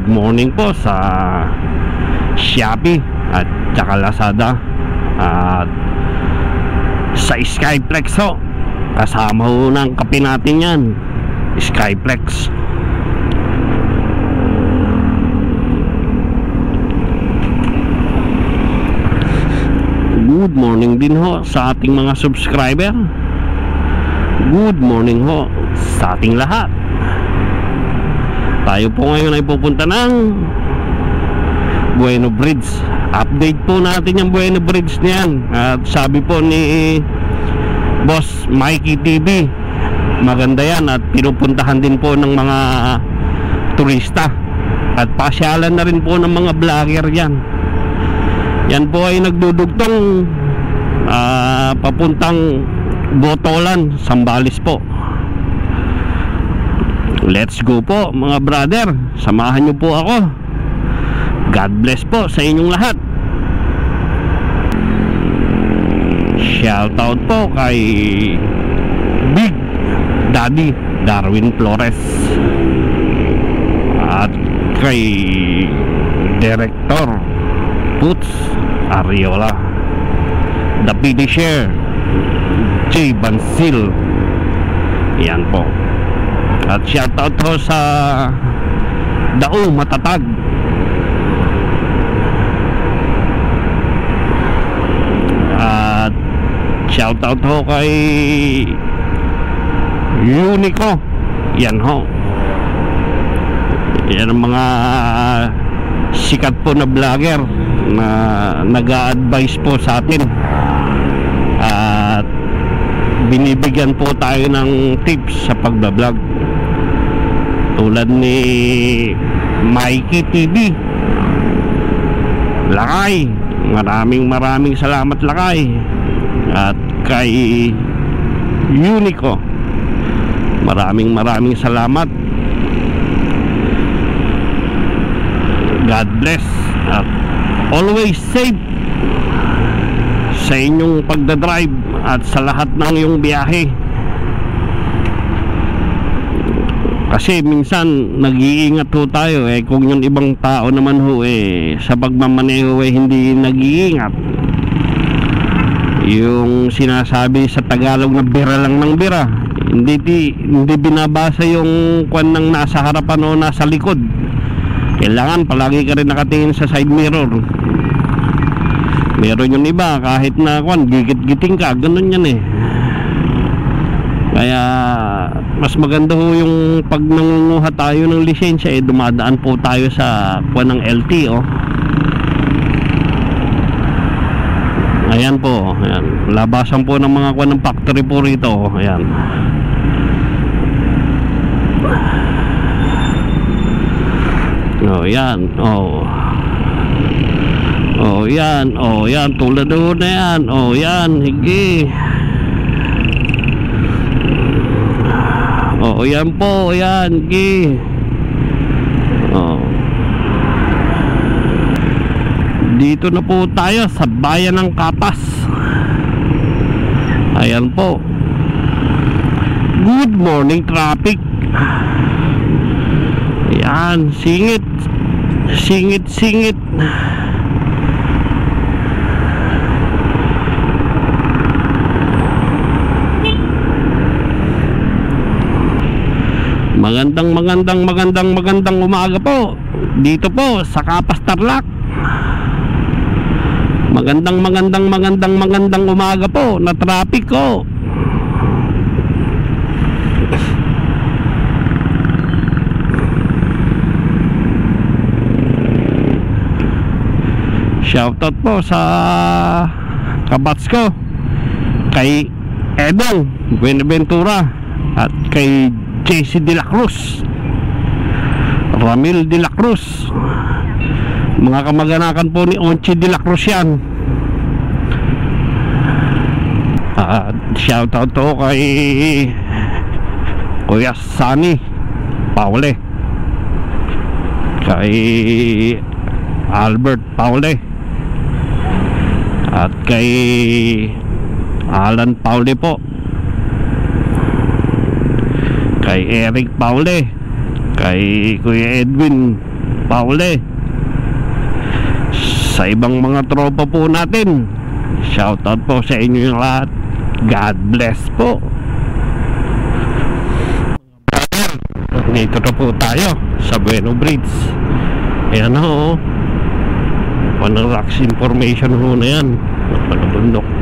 Good morning po sa Shopee at saka Lazada at sa Skyplex ho. Kasama ho ng kape natin yan, Skyplex. Good morning din ho sa ating mga subscriber. Good morning ho sa ating lahat. Tayo po ngayon ay pupunta ng Bueno Bridge. Update po natin yung Bueno Bridge niyan. At sabi po ni Boss Mikey TV, maganda yan at pinupuntahan din po ng mga turista. At pasyalan na rin po ng mga vlogger yan. Yan po ay nagdudugtong papuntang Botolan, Zambales po. Let's go po mga brother. Samahan nyo po ako. God bless po sa inyong lahat. Shoutout po kay Big Daddy Darwin Flores at kay Director Puts Ariola, The Finisher J. Bansil. Yan po. At shoutout ho sa Dao Matatag. At shoutout ho kay Unico. Yan ho. Yan ang mga sikat po na vlogger na nag-a-advise po sa atin. At binibigyan po tayo ng tips sa pagbablog, tulad ni Mikey TV Lakay. Maraming salamat Lakay. At kay Unico, maraming salamat. God bless at always safe sa inyong pagdadrive at sa lahat ng iyong biyahe. Kasi minsan nag-iingat ho tayo kung yung ibang tao naman ho sa pagmamaneho hindi nag-iingat. Yung sinasabi sa Tagalog na bira lang ng bira, hindi binabasa yung kwan ng nasa harapan o nasa likod. Kailangan palagi ka rin nakatingin sa side mirror. Meron yung iba kahit na kwan gigit-giting ka, ganun yan Kaya mas maganda ho yung pag nangunguha tayo ng lisensya dumadaan po tayo sa kwan ng LTO. Ayan po, ayan. Labasan po ng mga kwan ng factory po rito. Ayan. Oh, yan. Oh, yan. Oh, yan. Tulad doon na yan. Oh, yan. Higi. Oh, yan po. Yan. Higi. Oh. Dito na po tayo sa bayan ng Kapas. Ayan po. Good morning traffic. Yan. Singit. Magandang umaga po dito po sa Kapas, Tarlac. Magandang umaga po na traffic ko. Shoutout po sa kabats ko, kay Edong Buenaventura at kay JC De La Cruz, Ramil De La Cruz. Mga kamag-anakan po ni Onchi De La Cruz yan. Shoutout to kay Kuya Sunny Paule, kay Albert Paule at kay Alan Paule po, kay Eric Paule, kay Kuya Edwin pauli. Sa ibang mga tropa po natin, shoutout po sa inyo yung lahat. God bless po. Dito na po tayo sa Bueno Bridge. Ayan ho, panang rocks information ho na yan. Napakabundok.